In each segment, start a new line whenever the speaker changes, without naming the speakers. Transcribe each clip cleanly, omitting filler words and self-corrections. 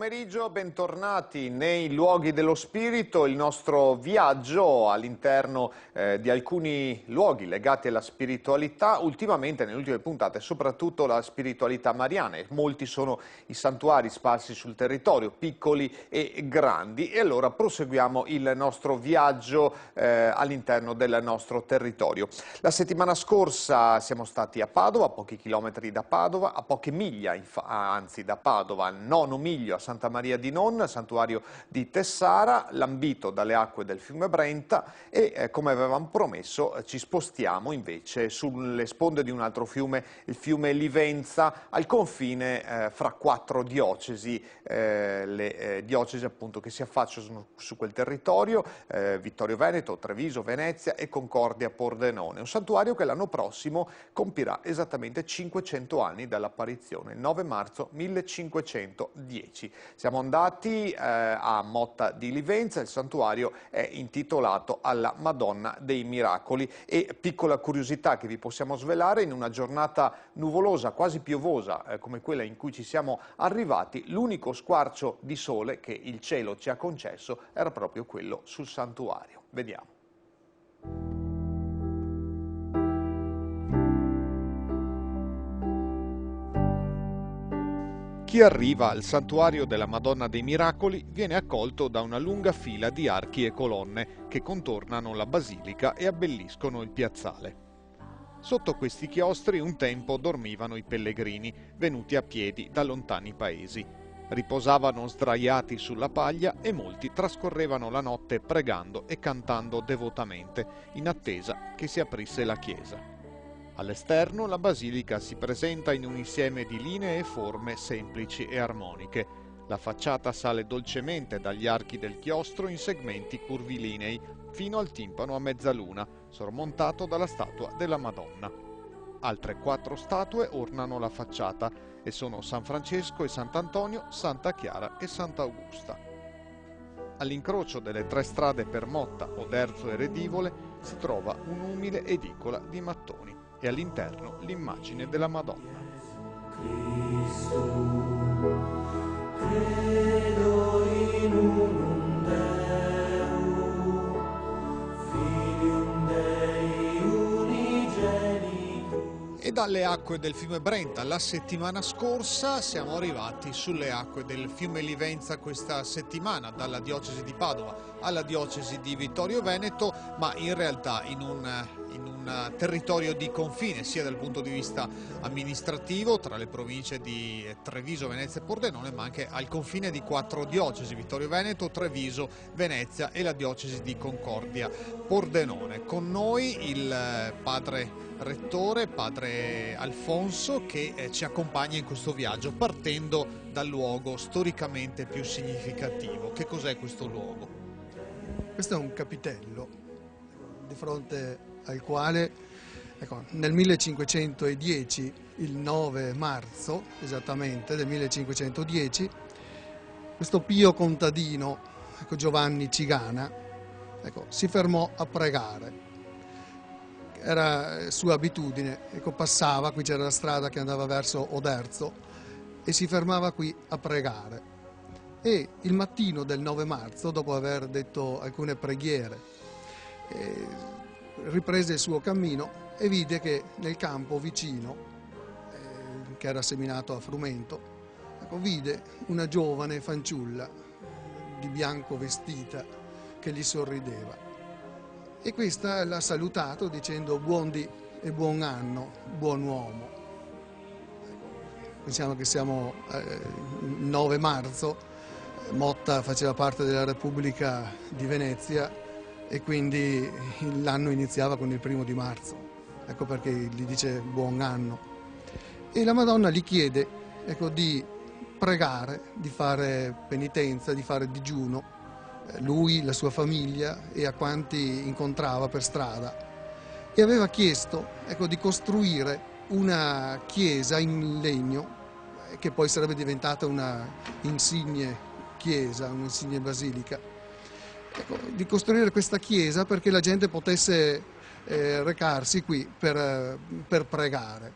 pomeriggio, bentornati nei luoghi dello spirito, il nostro viaggio all'interno di alcuni luoghi legati alla spiritualità, ultimamente nelle ultime puntate soprattutto la spiritualità mariana. Molti sono i santuari sparsi sul territorio, piccoli e grandi, e allora proseguiamo il nostro viaggio all'interno del nostro territorio. La settimana scorsa siamo stati a Padova, a pochi chilometri da Padova, a poche miglia anzi da Padova, al nono miglio a Santa Maria di Non, santuario di Tessara, lambito dalle acque del fiume Brenta, e come avevamo promesso ci spostiamo invece sulle sponde di un altro fiume, il fiume Livenza, al confine fra quattro diocesi, le diocesi appunto che si affacciano su quel territorio, Vittorio Veneto, Treviso, Venezia e Concordia Pordenone. Un santuario che l'anno prossimo compirà esattamente 500 anni dall'apparizione, il 9 marzo 1510. Siamo andati a Motta di Livenza, il santuario è intitolato alla Madonna dei Miracoli, e piccola curiosità che vi possiamo svelare: in una giornata nuvolosa, quasi piovosa come quella in cui ci siamo arrivati, l'unico squarcio di sole che il cielo ci ha concesso era proprio quello sul santuario. Vediamo. Chi arriva al santuario della Madonna dei Miracoli viene accolto da una lunga fila di archi e colonne che contornano la basilica e abbelliscono il piazzale. Sotto questi chiostri un tempo dormivano i pellegrini venuti a piedi da lontani paesi. Riposavano sdraiati sulla paglia e molti trascorrevano la notte pregando e cantando devotamente in attesa che si aprisse la chiesa. All'esterno la basilica si presenta in un insieme di linee e forme semplici e armoniche. La facciata sale dolcemente dagli archi del chiostro in segmenti curvilinei fino al timpano a mezzaluna, sormontato dalla statua della Madonna. Altre 4 statue ornano la facciata e sono San Francesco e Sant'Antonio, Santa Chiara e Sant'Augusta. All'incrocio delle 3 strade per Motta, Oderzo e Redivole si trova un'umile edicola di mattoni e all'interno l'immagine della Madonna.
Cristo, credo in unum Deum, Filium Dei unigenitum.
E dalle acque del fiume Brenta la settimana scorsa siamo arrivati sulle acque del fiume Livenza questa settimana, dalla diocesi di Padova alla diocesi di Vittorio Veneto, ma in realtà in un territorio di confine, sia dal punto di vista amministrativo tra le province di Treviso, Venezia e Pordenone, ma anche al confine di 4 diocesi: Vittorio Veneto, Treviso, Venezia e la diocesi di Concordia Pordenone. Con noi il padre rettore, padre Alfonso, che ci accompagna in questo viaggio partendo dal luogo storicamente più significativo. Che cos'è questo luogo?
Questo è un capitello di fronte al quale nel 1510, il 9 marzo esattamente del 1510, questo pio contadino, Giovanni Cigana, si fermò a pregare. Era sua abitudine, passava, qui c'era la strada che andava verso Oderzo, e si fermava qui a pregare. E il mattino del 9 marzo, dopo aver detto alcune preghiere, riprese il suo cammino e vide che nel campo vicino, che era seminato a frumento, vide una giovane fanciulla di bianco vestita che gli sorrideva. E questa l'ha salutato dicendo: buon dì e buon anno, buon uomo. Pensiamo che siamo il 9 marzo, Motta faceva parte della Repubblica di Venezia e quindi l'anno iniziava con il 1° di marzo, ecco perché gli dice buon anno. E la Madonna gli chiede di pregare, di fare penitenza, di fare digiuno, lui, la sua famiglia e a quanti incontrava per strada, e aveva chiesto di costruire una chiesa in legno che poi sarebbe diventata una insigne chiesa, un'insigne basilica, di costruire questa chiesa perché la gente potesse recarsi qui per pregare.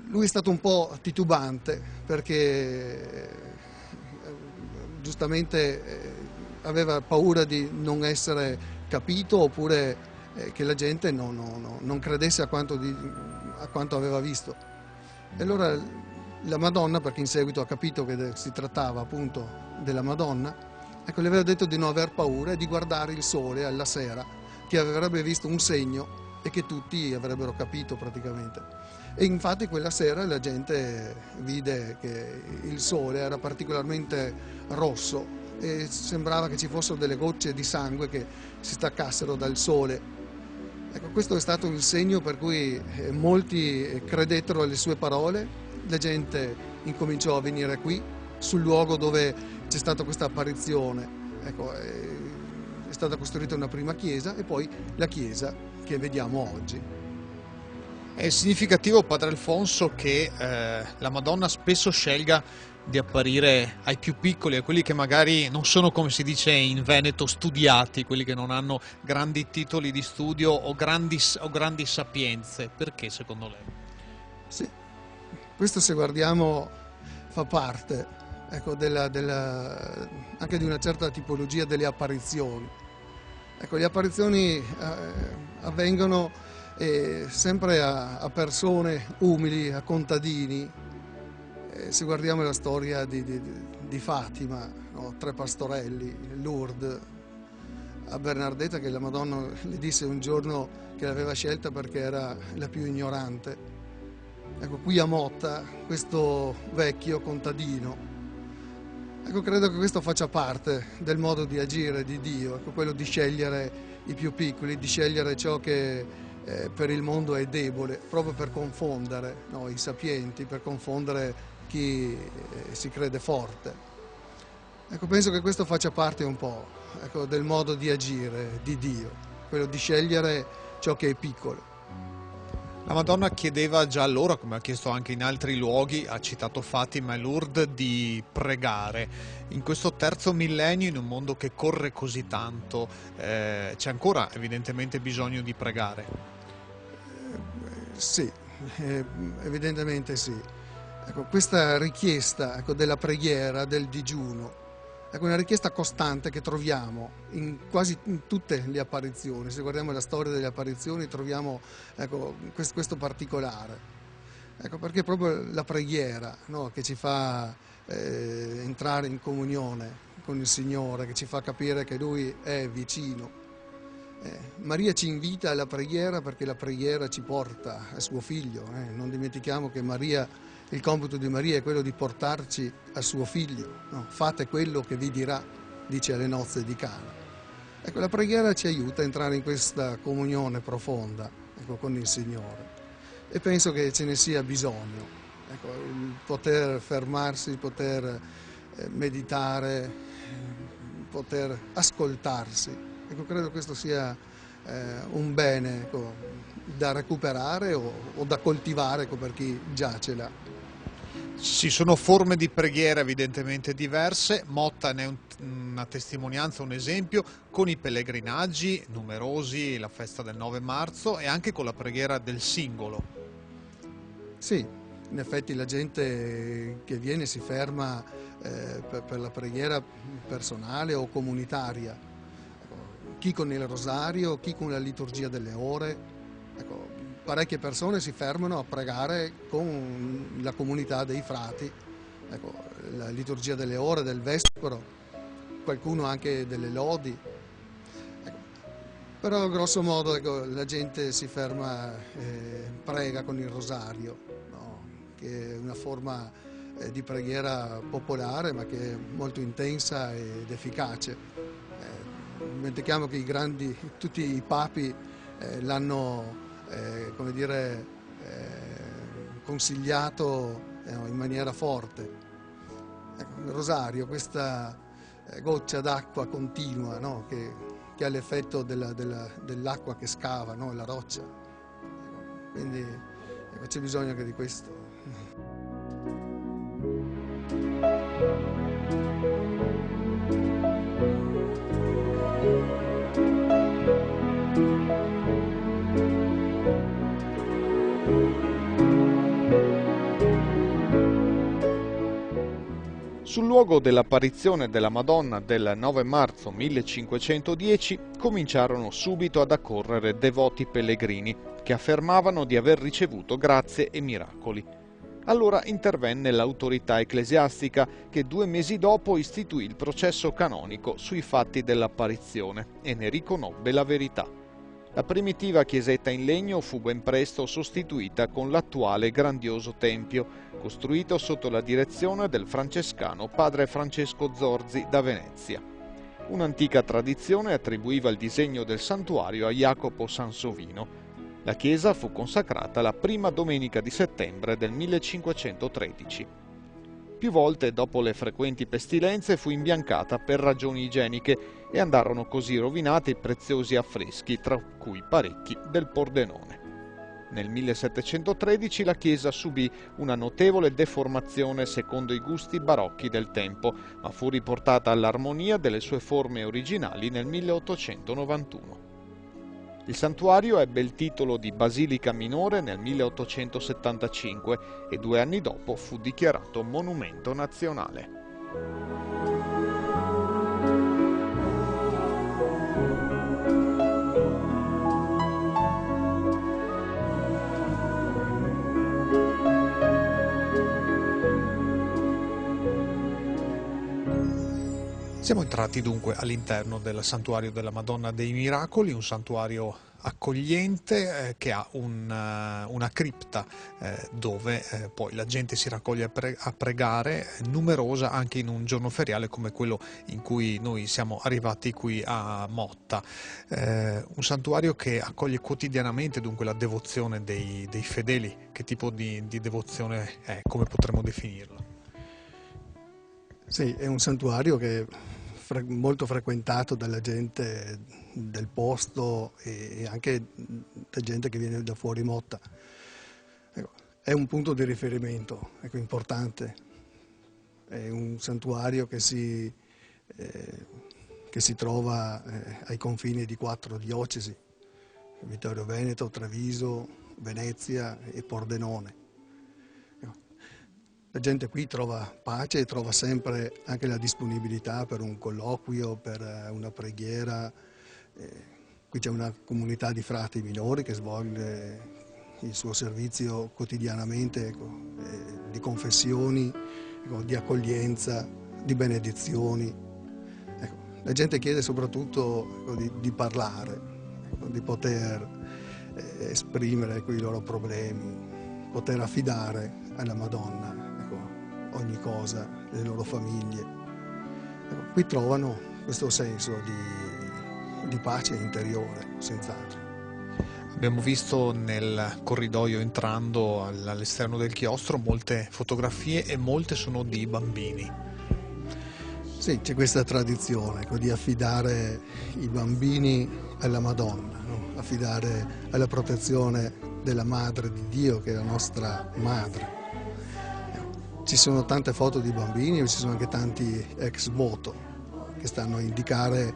Lui è stato un po' titubante perché giustamente aveva paura di non essere capito oppure che la gente non credesse a quanto aveva visto. E allora la Madonna, perché in seguito ha capito che si trattava appunto della Madonna, ecco, le aveva detto di non aver paura e di guardare il sole alla sera, che avrebbe visto un segno e che tutti avrebbero capito praticamente. E infatti quella sera la gente vide che il sole era particolarmente rosso e sembrava che ci fossero delle gocce di sangue che si staccassero dal sole. Ecco, questo è stato il segno per cui molti credettero alle sue parole, la gente incominciò a venire qui, sul luogo dove c'è stata questa apparizione. Ecco, è stata costruita una prima chiesa e poi la chiesa che vediamo oggi.
È significativo, Padre Alfonso, che la Madonna spesso scelga di apparire ai più piccoli, a quelli che magari non sono, come si dice in Veneto, studiati, quelli che non hanno grandi titoli di studio o grandi sapienze. Perché secondo lei?
Sì, questo se guardiamo fa parte, ecco, anche di una certa tipologia delle apparizioni. Ecco, le apparizioni avvengono sempre a persone umili, a contadini. Se guardiamo la storia di Fatima, no? 3 pastorelli, Lourdes, a Bernardetta, che la Madonna le disse un giorno che l'aveva scelta perché era la più ignorante. Ecco, qui a Motta, questo vecchio contadino. Ecco, credo che questo faccia parte del modo di agire di Dio, ecco, quello di scegliere i più piccoli, di scegliere ciò che per il mondo è debole, proprio per confondere, no, i sapienti, per confondere chi si crede forte. Ecco, penso che questo faccia parte un po', ecco, del modo di agire di Dio, quello di scegliere ciò che è piccolo.
La Madonna chiedeva già allora, come ha chiesto anche in altri luoghi, ha citato Fatima e Lourdes, di pregare. In questo terzo millennio, in un mondo che corre così tanto, c'è ancora evidentemente bisogno di pregare.
Sì, evidentemente sì. Ecco, questa richiesta, ecco, della preghiera, del digiuno, è una richiesta costante che troviamo in quasi in tutte le apparizioni. Se guardiamo la storia delle apparizioni troviamo, ecco, questo particolare. Ecco, perché è proprio la preghiera, no, che ci fa entrare in comunione con il Signore, che ci fa capire che Lui è vicino. Maria ci invita alla preghiera perché la preghiera ci porta a suo figlio. Non dimentichiamo che il compito di Maria è quello di portarci a suo figlio. No? Fate quello che vi dirà, dice alle nozze di Cana. Ecco, la preghiera ci aiuta a entrare in questa comunione profonda, ecco, con il Signore. E penso che ce ne sia bisogno. Ecco, il poter fermarsi, il poter meditare, poter ascoltarsi. Ecco, credo questo sia un bene, ecco, da recuperare o da coltivare, ecco, per chi già ce l'ha.
Ci sono forme di preghiera evidentemente diverse, Motta ne è una testimonianza, un esempio, con i pellegrinaggi numerosi, la festa del 9 marzo e anche con la preghiera del singolo.
Sì, in effetti la gente che viene si ferma per la preghiera personale o comunitaria. Chi con il rosario, chi con la liturgia delle ore. Ecco, parecchie persone si fermano a pregare con la comunità dei frati, ecco, la liturgia delle ore, del vespero, qualcuno anche delle lodi. Ecco, però grosso modo, ecco, la gente si ferma e prega con il rosario, no? Che è una forma di preghiera popolare ma che è molto intensa ed efficace. Dimentichiamo che tutti i papi l'hanno, come dire, consigliato in maniera forte. Ecco, il rosario, questa goccia d'acqua continua, no? che ha l'effetto dell'acqua che scava, no? La roccia. Quindi ecco, c'è bisogno anche di questo.
Sul luogo dell'apparizione della Madonna del 9 marzo 1510 cominciarono subito ad accorrere devoti pellegrini che affermavano di aver ricevuto grazie e miracoli. Allora intervenne l'autorità ecclesiastica che 2 mesi dopo istituì il processo canonico sui fatti dell'apparizione e ne riconobbe la verità. La primitiva chiesetta in legno fu ben presto sostituita con l'attuale grandioso tempio, costruito sotto la direzione del francescano padre Francesco Zorzi da Venezia. Un'antica tradizione attribuiva il disegno del santuario a Jacopo Sansovino. La chiesa fu consacrata la prima domenica di settembre del 1513. Più volte, dopo le frequenti pestilenze, fu imbiancata per ragioni igieniche e andarono così rovinati preziosi affreschi, tra cui parecchi del Pordenone. Nel 1713 la chiesa subì una notevole deformazione secondo i gusti barocchi del tempo, ma fu riportata all'armonia delle sue forme originali nel 1891. Il santuario ebbe il titolo di Basilica Minore nel 1875 e 2 anni dopo fu dichiarato monumento nazionale. Siamo entrati dunque all'interno del santuario della Madonna dei Miracoli, un santuario accogliente che ha una cripta dove poi la gente si raccoglie a pregare, numerosa anche in un giorno feriale come quello in cui noi siamo arrivati qui a Motta. Un santuario che accoglie quotidianamente dunque la devozione dei fedeli. Che tipo di devozione è? Come potremmo definirla?
Sì, è un santuario che è molto frequentato dalla gente del posto e anche da gente che viene da fuori Motta. Ecco, è un punto di riferimento, ecco, importante. È un santuario che si trova ai confini di 4 diocesi: Vittorio Veneto, Treviso, Venezia e Pordenone. La gente qui trova pace e trova sempre anche la disponibilità per un colloquio, per una preghiera. Qui c'è una comunità di frati minori che svolge il suo servizio quotidianamente, ecco, di confessioni, ecco, di accoglienza, di benedizioni. Ecco, la gente chiede soprattutto, ecco, di parlare, ecco, di poter esprimere, ecco, i loro problemi, poter affidare alla Madonna ogni cosa, le loro famiglie. Ecco, qui trovano questo senso di pace interiore, senz'altro.
Abbiamo visto nel corridoio entrando all'esterno del chiostro molte fotografie e molte sono di bambini.
Sì, c'è questa tradizione, ecco, di affidare i bambini alla Madonna, no? Affidare alla protezione della Madre di Dio, che è la nostra Madre. Ci sono tante foto di bambini, ma ci sono anche tanti ex voto che stanno a indicare,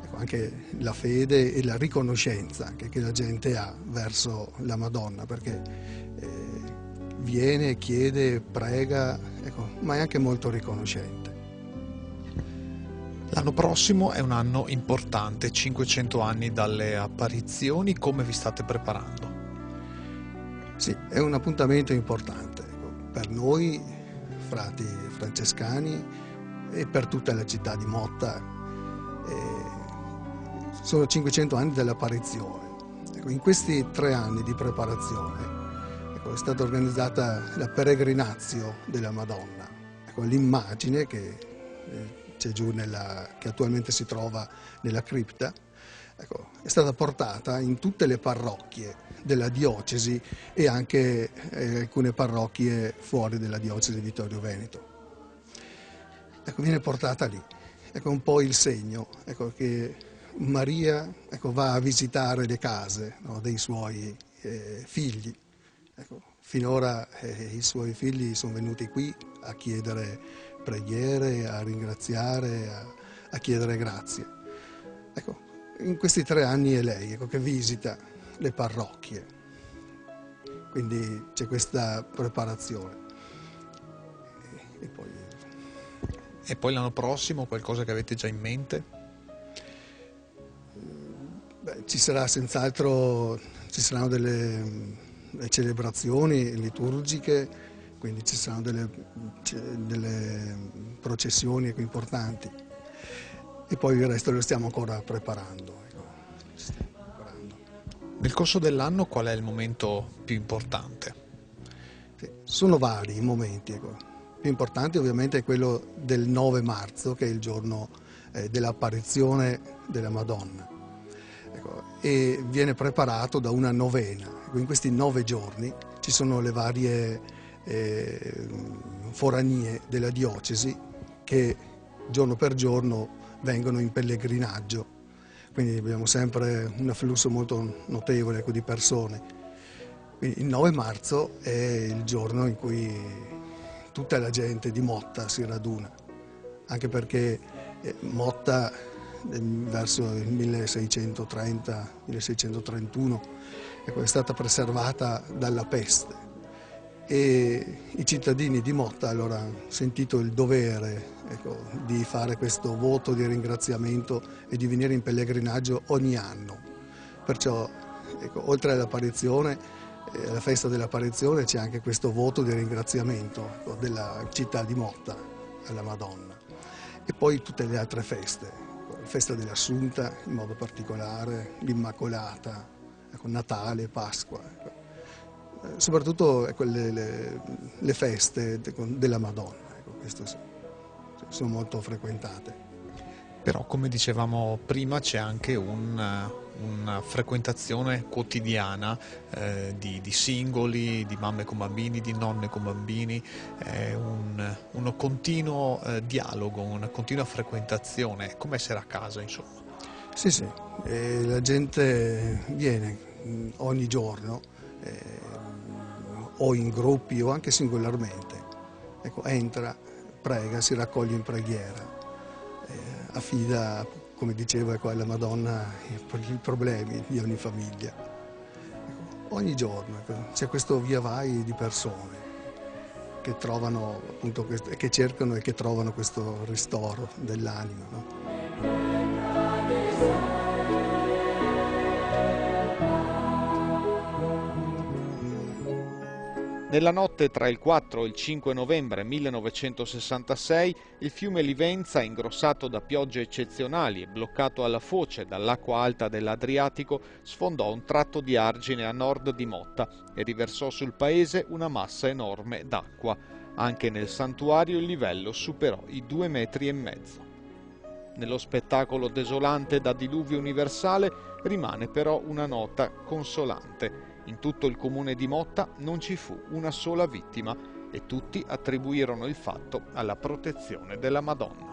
ecco, anche la fede e la riconoscenza che la gente ha verso la Madonna, perché viene, chiede, prega, ecco, ma è anche molto riconoscente.
L'anno prossimo è un anno importante, 500 anni dalle apparizioni. Come vi state preparando?
Sì, è un appuntamento importante, ecco, per noi frati francescani e per tutta la città di Motta. Sono 500 anni dell'apparizione. Ecco, in questi 3 anni di preparazione, ecco, è stata organizzata la peregrinazio della Madonna. Ecco, l'immagine che c'è giù che attualmente si trova nella cripta, ecco, è stata portata in tutte le parrocchie della diocesi e anche alcune parrocchie fuori della diocesi di Vittorio Veneto. Ecco, viene portata lì. Ecco un po' il segno, ecco, che Maria, ecco, va a visitare le case, no, dei suoi figli. Ecco, finora i suoi figli sono venuti qui a chiedere preghiere, a ringraziare, a chiedere grazie. Ecco, in questi 3 anni è lei, ecco, che visita le parrocchie, quindi c'è questa preparazione. E poi
E poi l'anno prossimo qualcosa che avete già in mente?
Ci sarà senz'altro, ci saranno delle celebrazioni liturgiche, quindi ci saranno delle processioni importanti e poi il resto lo stiamo ancora preparando. Ecco. Ci stiamo preparando.
Nel corso dell'anno qual è il momento più importante?
Sì, sono vari i momenti. Ecco. Il più importante ovviamente è quello del 9 marzo, che è il giorno dell'apparizione della Madonna. Ecco, e viene preparato da una novena. Ecco, in questi 9 giorni ci sono le varie foranie della diocesi che giorno per giorno vengono in pellegrinaggio, quindi abbiamo sempre un afflusso molto notevole, ecco, di persone. Quindi il 9 marzo è il giorno in cui tutta la gente di Motta si raduna, anche perché Motta verso il 1630-1631 ecco, è stata preservata dalla peste e i cittadini di Motta allora hanno sentito il dovere, ecco, di fare questo voto di ringraziamento e di venire in pellegrinaggio ogni anno. Perciò ecco, oltre all'apparizione, alla festa dell'apparizione c'è anche questo voto di ringraziamento, ecco, della città di Motta alla Madonna e poi tutte le altre feste, ecco, la festa dell'Assunta in modo particolare, l'Immacolata, ecco, Natale, Pasqua. Ecco. Soprattutto ecco, le feste della Madonna, ecco, queste sono molto frequentate.
Però, come dicevamo prima, c'è anche una frequentazione quotidiana di singoli, di mamme con bambini, di nonne con bambini, un continuo dialogo, una continua frequentazione, come essere a casa, insomma.
Sì, sì, la gente viene ogni giorno, o in gruppi o anche singolarmente, ecco, entra, prega, si raccoglie in preghiera, affida, come dicevo, ecco, alla Madonna i problemi di ogni famiglia. Ecco, ogni giorno ecco, c'è questo via vai di persone che trovano appunto che cercano e che trovano questo ristoro dell'anima, no?
Nella notte tra il 4 e il 5 novembre 1966 il fiume Livenza, ingrossato da piogge eccezionali e bloccato alla foce dall'acqua alta dell'Adriatico, sfondò un tratto di argine a nord di Motta e riversò sul paese una massa enorme d'acqua. Anche nel santuario il livello superò i 2,5 metri. Nello spettacolo desolante da diluvio universale rimane però una nota consolante. In tutto il comune di Motta non ci fu una sola vittima e tutti attribuirono il fatto alla protezione della Madonna.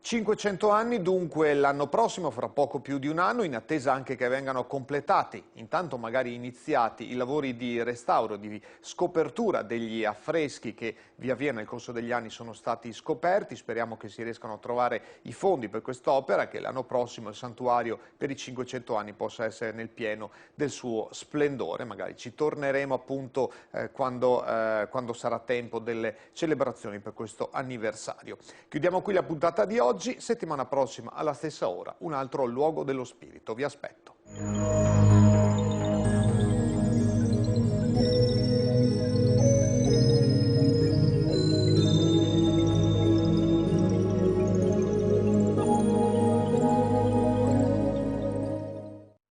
500 anni dunque l'anno prossimo, fra poco più di un anno, in attesa anche che vengano completati, intanto magari iniziati, i lavori di restauro, di scopertura degli affreschi che via via nel corso degli anni sono stati scoperti. Speriamo che si riescano a trovare i fondi per quest'opera, che l'anno prossimo il santuario per i 500 anni possa essere nel pieno del suo splendore. Magari ci torneremo appunto quando sarà tempo delle celebrazioni per questo anniversario. Chiudiamo qui la puntata di oggi. Settimana prossima alla stessa ora un altro luogo dello spirito. Vi aspetto.